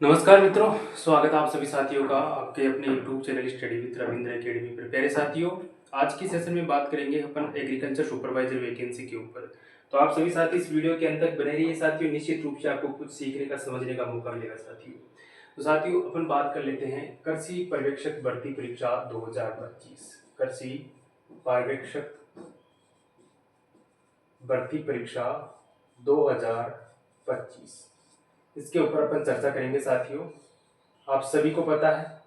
नमस्कार मित्रों, स्वागत है आप सभी साथियों का आपके अपने YouTube channel study with Ravindra academy पर। प्यारे साथियों, आज की सेशन में बात करेंगे अपन एग्रीकल्चर सुपरवाइजर वैकेंसी के ऊपर। तो आप सभी साथी इस वीडियो के अंत तक बने रहिए साथियों, निश्चित रूप से आपको कुछ सीखने का समझने का मौका मिलेगा साथियों। तो साथियों, अपन बात कर लेते हैं कृषि पर्यवेक्षक भर्ती परीक्षा 2025। कृषि पर्यवेक्षक भर्ती परीक्षा 2025, इसके ऊपर अपन चर्चा करेंगे साथियों। आप सभी को पता है,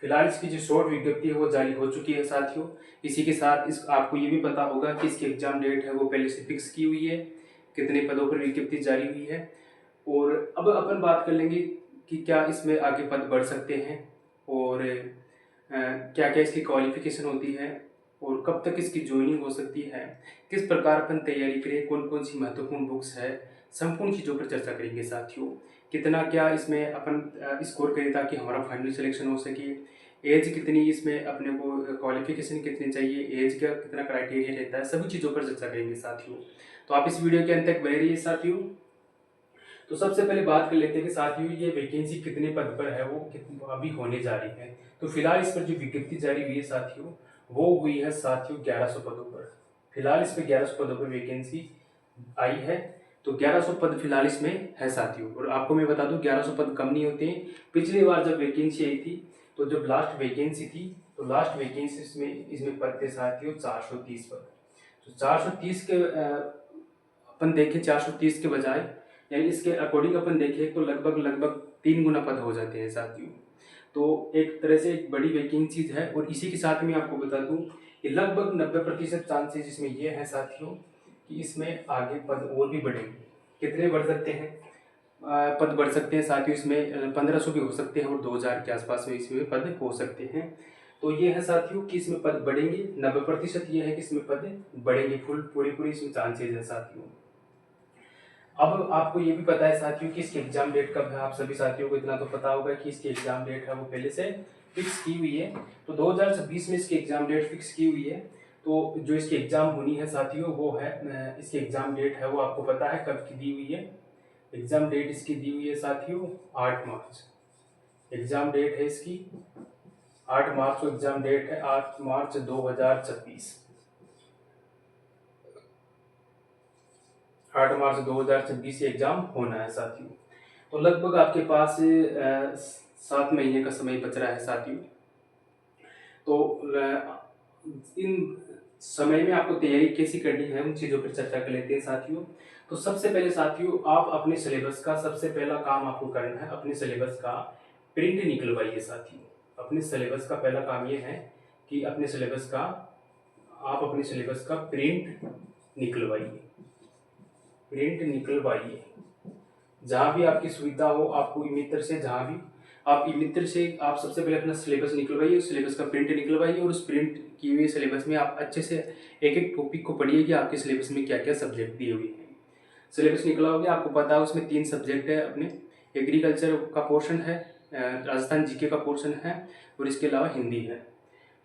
फिलहाल इसकी जो शॉर्ट विज्ञप्ति है वो जारी हो चुकी है साथियों। इसी के साथ इस आपको ये भी पता होगा कि इसकी एग्जाम डेट है वो पहले से फिक्स की हुई है, कितने पदों पर विज्ञप्ति जारी हुई है। और अब अपन बात कर लेंगे कि क्या इसमें आगे पद बढ़ सकते हैं और क्या क्या इसकी क्वालिफिकेशन होती है और कब तक इसकी ज्वाइनिंग हो सकती है, किस प्रकार अपन तैयारी करें, कौन कौन सी महत्वपूर्ण बुक्स है, संपूर्ण चीज़ों पर चर्चा करेंगे साथियों। कितना क्या इसमें अपन स्कोर करें ताकि हमारा फाइनल सिलेक्शन हो सके, एज कितनी इसमें अपने को, क्वालिफिकेशन कितनी चाहिए, एज का कितना क्राइटेरिया रहता है, सभी चीज़ों पर चर्चा करेंगे साथियों। तो आप इस वीडियो के अंत तक बने रहिए साथियों। तो सबसे पहले बात कर लेते हैं कि साथियों ये वैकेंसी कितने पद पर है, वो अभी होने जा रही है। तो फिलहाल इस पर जो विज्ञप्ति जारी हुई है साथियों, वो हुई है साथियों 1100 पदों पर। फिलहाल इस पर 1100 पदों पर वैकेंसी आई है। तो 1100 पद फिलहाल इसमें है साथियों। और आपको मैं बता दूं 1100 पद कम नहीं होते हैं। पिछली बार जब वैकेंसी आई थी, तो जब लास्ट वैकेंसी थी, तो लास्ट वैकेंसी में इसमें पद थे साथियों 430 पद। तो 430 के अपन देखें 430 के बजाय, यानी इसके अकॉर्डिंग अपन देखें तो लगभग लगभग 3 गुना पद हो जाते हैं साथियों। तो एक तरह से एक बड़ी वैकेंसी है। और इसी के साथ में आपको बता दूं कि लगभग 90% चांसेस इसमें ये है साथियों कि इसमें आगे पद और भी बढ़ेंगे। कितने बढ़ सकते हैं? पद बढ़ सकते हैं साथियों, इसमें 1500 भी हो सकते हैं और 2000 के आसपास में इसमें पद हो सकते हैं। तो ये है साथियों कि इसमें पद बढ़ेंगे, 90% ये है कि इसमें पद बढ़ेंगे, पूरी इसमें चांसेज है साथियों। अब आपको ये भी पता है साथियों कि इसकी एग्जाम डेट कब है। आप सभी साथियों को इतना तो पता होगा कि इसकी एग्जाम डेट है वो पहले से फिक्स की हुई है। तो 2026 में इसकी एग्जाम डेट फिक्स की हुई है। तो जो इसकी एग्जाम होनी है साथियों वो है, इसकी एग्जाम डेट है वो आपको पता है कब की दी हुई है। एग्जाम डेट इसकी दी हुई है साथियों 8 मार्च। एग्जाम डेट है इसकी 8 मार्च, एग्जाम डेट है 8 मार्च 2026। 8 मार्च 2026 एग्जाम होना है साथियों। तो लगभग आपके पास 7 महीने का समय बच रहा है साथियों। तो इन समय में आपको तैयारी कैसी करनी है उन चीज़ों पर चर्चा कर लेते हैं साथियों। तो सबसे पहले साथियों, आप अपने सिलेबस का सबसे पहला काम आपको करना है, अपने सिलेबस का प्रिंट निकलवाइए साथियों। अपने सिलेबस का पहला काम ये है कि अपने सिलेबस का आप अपने सिलेबस का प्रिंट निकलवाइए। प्रिंट निकलवाइए जहाँ भी आपकी सुविधा हो, आपको ई मित्र से, जहाँ भी आप ई मित्र से आप सबसे पहले अपना सिलेबस निकलवाइए, उस सिलेबस का प्रिंट निकलवाइए और उस प्रिंट किए हुए सिलेबस में आप अच्छे से एक एक टॉपिक को पढ़िए कि आपके सिलेबस में क्या क्या सब्जेक्ट दिए हुए हैं। सिलेबस निकलाओगे, आपको पता है उसमें 3 सब्जेक्ट है अपने, एग्रीकल्चर का पोर्शन है, राजस्थान जीके का पोर्शन है और इसके अलावा हिंदी है।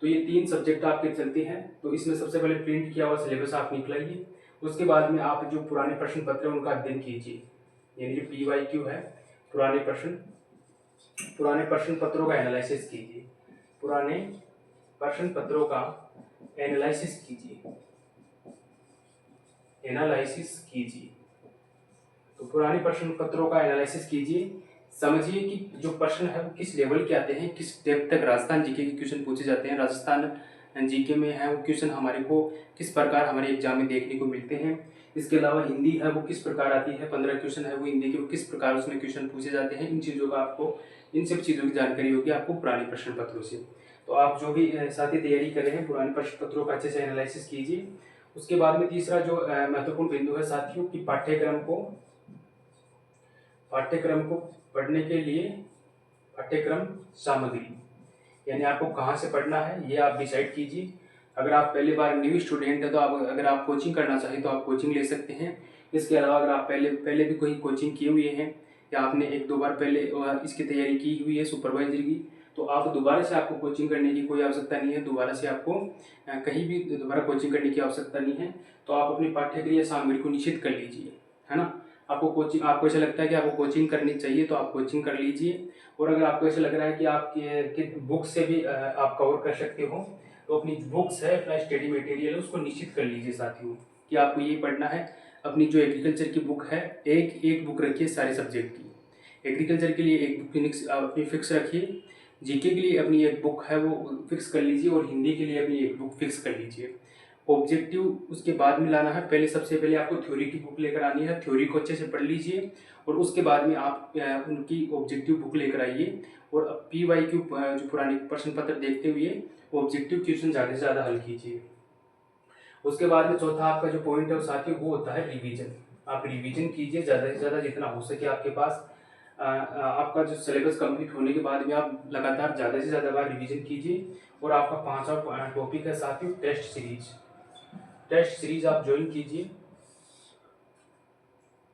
तो ये 3 सब्जेक्ट आपके चलते हैं। तो इसमें सबसे पहले प्रिंट किया हुआ सिलेबस आप निकलाइए। उसके बाद में आप जो पुराने प्रश्न पत्र हैं उनका अध्ययन कीजिए, यानी जो PYQ है, पुराने प्रश्न पत्रों का एनालिसिस कीजिए। पुराने प्रश्न पत्रों का एनालिसिस कीजिए। तो पुराने प्रश्न पत्रों का एनालिसिस कीजिए, समझिए कि जो प्रश्न है वो किस लेवल के आते हैं, किस डेप्थ तक राजस्थान जीके के क्वेश्चन पूछे जाते हैं, राजस्थान जीके में है वो क्वेश्चन हमारे को किस प्रकार हमारे एग्जाम में देखने को मिलते हैं। इसके अलावा हिंदी है वो किस प्रकार आती है, 15 क्वेश्चन है वो हिंदी के, वो किस प्रकार उसमें क्वेश्चन पूछे जाते हैं। इन चीज़ों का आपको, इन सब चीज़ों की जानकारी होगी आपको पुराने प्रश्न पत्रों से। तो आप जो भी साथी तैयारी कर रहे हैं पुराने प्रश्न पत्रों का अच्छे से एनालिसिस कीजिए। उसके बाद में तीसरा जो महत्वपूर्ण बिंदु है साथियों कि पाठ्यक्रम को पढ़ने के लिए पाठ्यक्रम सामग्री, यानी आपको कहाँ से पढ़ना है ये आप डिसाइड कीजिए। अगर आप पहली बार न्यू स्टूडेंट है तो अगर आप कोचिंग करना चाहें तो आप कोचिंग ले सकते हैं। इसके अलावा अगर आप पहले भी कोई कोचिंग किए हुए हैं या आपने 1-2 बार पहले इसकी तैयारी की हुई है सुपरवाइजर की, तो आप दोबारा से आपको कोचिंग करने की कोई आवश्यकता नहीं है। दोबारा से आपको कहीं भी दोबारा कोचिंग करने की आवश्यकता नहीं है। तो आप अपनी पाठ्यक्रम सामग्री को निश्चित कर लीजिए, है ना। आपको ऐसा लगता है कि आपको कोचिंग करनी चाहिए तो आप कोचिंग कर लीजिए। और अगर आपको ऐसा लग रहा है कि आपके बुक से भी आप कवर कर सकते हो तो अपनी बुक्स है, अपना स्टडी मटेरियल है, उसको निश्चित कर लीजिए साथियों कि आपको ये पढ़ना है। अपनी जो एग्रीकल्चर की बुक है, एक बुक रखिए सारे सब्जेक्ट की। एग्रीकल्चर के लिए एक बुक अपनी फिक्स रखिए, जीके के लिए अपनी एक बुक है वो फिक्स कर लीजिए, और हिंदी के लिए अपनी एक बुक फिक्स कर लीजिए। ऑब्जेक्टिव उसके बाद में लाना है। सबसे पहले आपको थ्योरी की बुक लेकर आनी है, थ्योरी को अच्छे से पढ़ लीजिए, और उसके बाद में आप उनकी ऑब्जेक्टिव बुक लेकर आइए, और PYQ जो पुराने प्रश्न पत्र देखते हुए ऑब्जेक्टिव क्वेश्चन ज़्यादा से ज़्यादा हल कीजिए। उसके बाद में चौथा आपका जो पॉइंट है साथियों वो होता है रिवीजन। आप रिवीजन कीजिए ज़्यादा से ज़्यादा, जितना हो सके आपके पास। आपका जो सिलेबस कंप्लीट होने के बाद में आप लगातार ज़्यादा से ज़्यादा बार रिवीजन कीजिए। और आपका 5वां टॉपिक है साथियों टेस्ट सीरीज। टेस्ट सीरीज आप ज्वाइन कीजिए,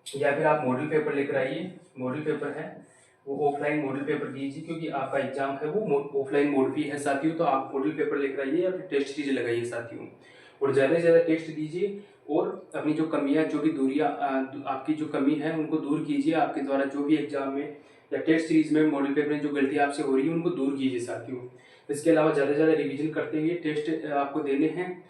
या फिर आप मॉडल पेपर लेकर आइए। मॉडल पेपर है वो ऑफलाइन मॉडल पेपर कीजिए, क्योंकि आपका एग्जाम है वो ऑफलाइन मोड भी है साथियों। तो आप मॉडल पेपर लेकर आइए या फिर टेस्ट सीरीज लगाइए साथियों, और ज़्यादा से ज़्यादा टेस्ट दीजिए। और अपनी जो कमियां, जो भी दूरियां आपकी जो कमी है उनको दूर कीजिए। आपके द्वारा जो भी एग्जाम में या टेस्ट सीरीज में मॉडल पेपर में जो गलती आपसे हो रही है उनको दूर कीजिए साथियों। इसके अलावा ज़्यादा से ज़्यादा रिविजन करते हुए टेस्ट आपको देने हैं।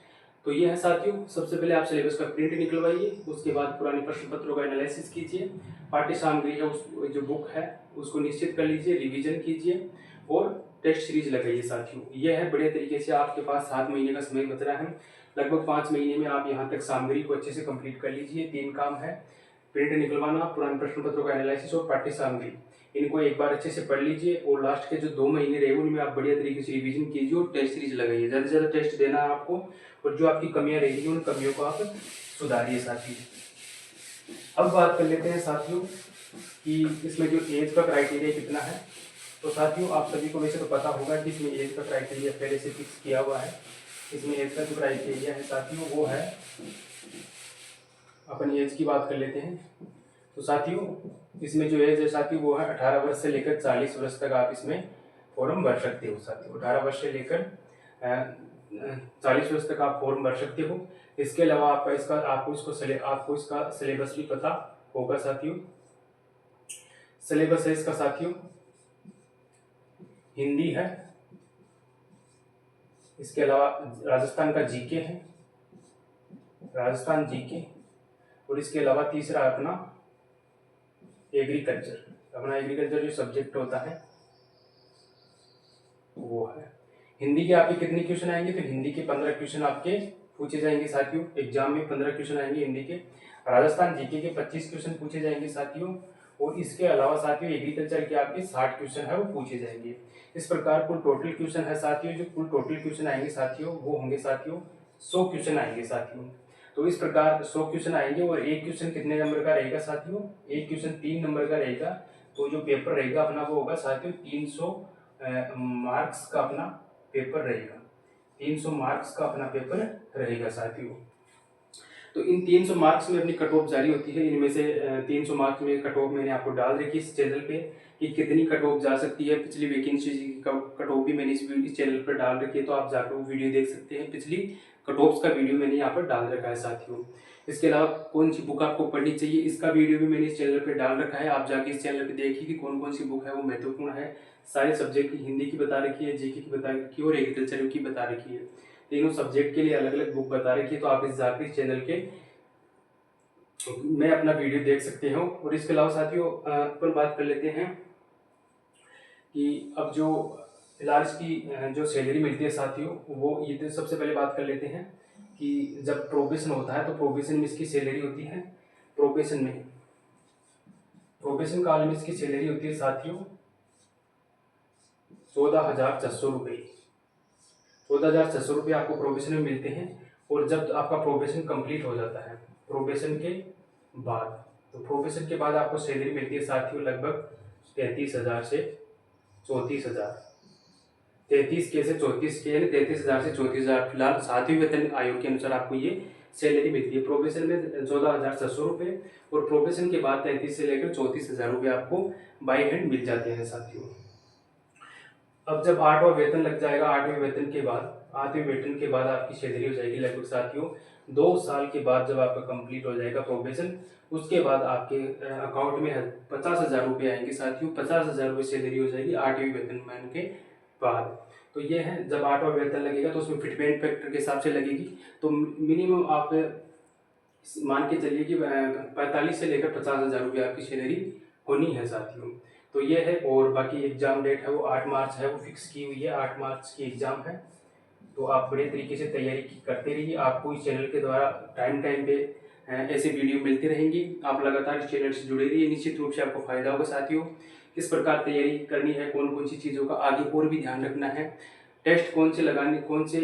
तो ये है साथियों, सबसे पहले आप सिलेबस का प्रिंट निकलवाइए, उसके बाद पुराने प्रश्न पत्रों का एनालिसिस कीजिए, पाठ्य सामग्री है उस जो बुक है उसको निश्चित कर लीजिए, रिवीजन कीजिए, और टेस्ट सीरीज लगाइए साथियों। यह है बढ़िया तरीके से आपके पास 7 महीने का समय बच रहा है। लगभग 5 महीने में आप यहाँ तक सामग्री को अच्छे से कंप्लीट कर लीजिए। 3 काम है, प्रिंट निकलवाना, पुराने प्रश्न पत्रों का एनालिसिस और पाठ्य सामग्री। इनको एक बार अच्छे से पढ़ लीजिए, और लास्ट के जो 2 महीने रहे उनमें आप बढ़िया तरीके से रिवीजन कीजिए और टेस्ट सीरीज लगाइए। ज़्यादा से ज़्यादा टेस्ट देना है आपको, और जो आपकी कमियां रहेंगी उन कमियों को आप सुधारिए साथियों। अब बात कर लेते हैं साथियों कि इसमें जो एज का क्राइटेरिया कितना है। तो साथियों आप सभी को वैसे तो पता होगा कि इसमें एज का क्राइटेरिया पहले से फिक्स किया हुआ है। इसमें एज का जो क्राइटेरिया है साथियों वो है, अपन एज की बात कर लेते हैं। तो साथियों इसमें जो एज है साथियों वो है 18 वर्ष से लेकर 40 वर्ष तक आप इसमें फॉर्म भर सकते हो साथियों। 18 वर्ष से लेकर 40 वर्ष तक आप फॉर्म भर सकते हो। इसके अलावा आपको इसका सिलेबस भी पता होगा साथियों। सिलेबस है इसका साथियों हिंदी है, इसके अलावा राजस्थान का जीके है, राजस्थान जीके, और इसके अलावा तीसरा अपना एग्रीकल्चर। अपना एग्रीकल्चर जो सब्जेक्ट होता है वो है। हिंदी के आपके कितने क्वेश्चन आएंगे, तो हिंदी के 15 क्वेश्चन आपके पूछे जाएंगे साथियों। एग्जाम में 15 क्वेश्चन आएंगे हिंदी के। राजस्थान जीके के 25 क्वेश्चन पूछे जाएंगे साथियों, और इसके अलावा साथियों एग्रीकल्चर के आपके 60 क्वेश्चन है वो पूछे जाएंगे। इस प्रकार कुल टोटल क्वेश्चन है साथियों, जो कुल टोटल क्वेश्चन आएंगे साथियों वो होंगे साथियों 100 क्वेश्चन आएंगे साथियों। तो इस प्रकार 100 क्वेश्चन आएंगे, और एक क्वेश्चन कितने नंबर का रहेगा साथियों, एक क्वेश्चन 3 नंबर का रहेगा। तो जो पेपर रहेगा अपना वो होगा साथियों 300 मार्क्स का अपना पेपर रहेगा। 300 मार्क्स का अपना पेपर रहेगा साथियों। तो इन 300 मार्क्स में अपनी कट ऑफ जारी होती है। इनमें से 300 मार्क्स में कट ऑफ मैंने आपको डाल रखी है इस चैनल पे कि कितनी कट ऑफ जा सकती है। पिछली वैकेंसी की कट ऑफ भी मैंने इस चैनल पर डाल रखी है, तो आप जाकर वो वीडियो देख सकते हैं। पिछली कट ऑफ का वीडियो मैंने यहाँ पर डाल रखा है साथियों। इसके अलावा कौन सी बुक आपको पढ़नी चाहिए इसका वीडियो भी मैंने इस चैनल पर डाल रखा है। आप जाके इस चैनल पर देखिए कि कौन कौन सी बुक है वो महत्वपूर्ण है। सारे सब्जेक्ट की हिंदी की बता रखी है, जीके की बता रखी है, और एग्रीकल्चर की बता रखी है। तीनों सब्जेक्ट के लिए अलग अलग बुक बता रखी है। तो आप इस जाकर इस चैनल के मैं अपना वीडियो देख सकते हो। और इसके अलावा साथियों अपन बात कर लेते हैं कि अब जो फिलहाल इसकी जो सैलरी मिलती है साथियों वो ये तो सबसे पहले बात कर लेते हैं कि जब प्रोबेशन होता है तो प्रोबेशन में इसकी सैलरी होती है। प्रोबेशन काल में इसकी सैलरी होती है साथियों 14,600 रुपये। 14,600 रुपये आपको प्रोबेशन में मिलते हैं। और जब आपका प्रोबेशन कंप्लीट हो जाता है, प्रोबेशन के बाद आपको सैलरी मिलती है साथियों लगभग 33,000 से 34,000। 33 के से 34 के, यानी 33,000 से 34,000 फिलहाल 7वें वेतन आयोग के अनुसार आपको ये सैलरी मिलती है। प्रोबेशन में 14,600 रुपये, और प्रोबेशन के बाद 33 से लेकर 34,000 रुपये आपको बाई हैंड मिल जाते हैं साथियों। अब जब 8वां वेतन लग जाएगा, 8वें वेतन के बाद 8वें वेतन के बाद आपकी सैलरी हो जाएगी लगभग साथियों 2 साल के बाद। जब आपका कंप्लीट हो जाएगा प्रोबेशन, उसके बाद आपके अकाउंट में 50,000 रुपये आएंगे साथियों। 50,000 रुपये सैलरी हो जाएगी 8वें वेतनमान के बाद। तो ये है, जब 8वां वेतन लगेगा तो उसमें फिटमेंट फैक्टर के हिसाब से लगेगी। तो मिनिमम आप मान के चलिए कि 45 से लेकर 50,000 रुपये आपकी सैलरी होनी है साथियों। तो ये है। और बाकी एग्ज़ाम डेट है वो 8 मार्च है, वो फिक्स की हुई है, 8 मार्च की एग्ज़ाम है। तो आप बड़े तरीके से तैयारी करते रहिए। आपको इस चैनल के द्वारा टाइम टाइम पे ऐसे वीडियो मिलती रहेंगी। आप लगातार इस चैनल से जुड़े रहिए, निश्चित रूप से आपको फायदा होगा साथियों। किस प्रकार तैयारी करनी है, कौन कौन सी चीज़ों का आगे और भी ध्यान रखना है, टेस्ट कौन से लगाने, कौन से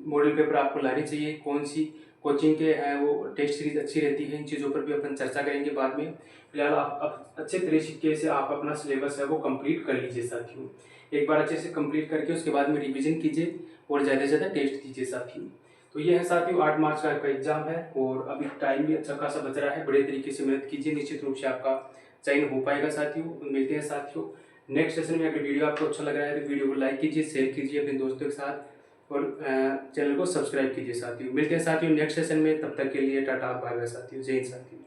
मॉडल पेपर आपको लाने चाहिए, कौन सी कोचिंग के हैं वो टेस्ट सीरीज अच्छी रहती है, इन चीज़ों पर भी अपन चर्चा करेंगे बाद में। फिलहाल आप अच्छे तरीके से आप अपना सिलेबस है वो कंप्लीट कर लीजिए साथियों। एक बार अच्छे से कंप्लीट करके उसके बाद में रिवीजन कीजिए और ज़्यादा से ज़्यादा टेस्ट कीजिए साथियों। तो ये है साथियों, 8 मार्च का आपका एग्जाम है और अभी टाइम भी अच्छा खासा बच रहा है। बड़े तरीके से मेहनत कीजिए, निश्चित रूप से आपका चयन हो पाएगा साथियों। मिलते हैं साथियों नेक्स्ट सेशन में। अगर वीडियो आपको अच्छा लग रहा है तो वीडियो को लाइक कीजिए, शेयर कीजिए अपने दोस्तों के साथ और चैनल को सब्सक्राइब कीजिए साथियों। मिलते हैं साथियों नेक्स्ट सेशन में, तब तक के लिए टाटा बाय बाय साथियों, जय हिंद साथियों।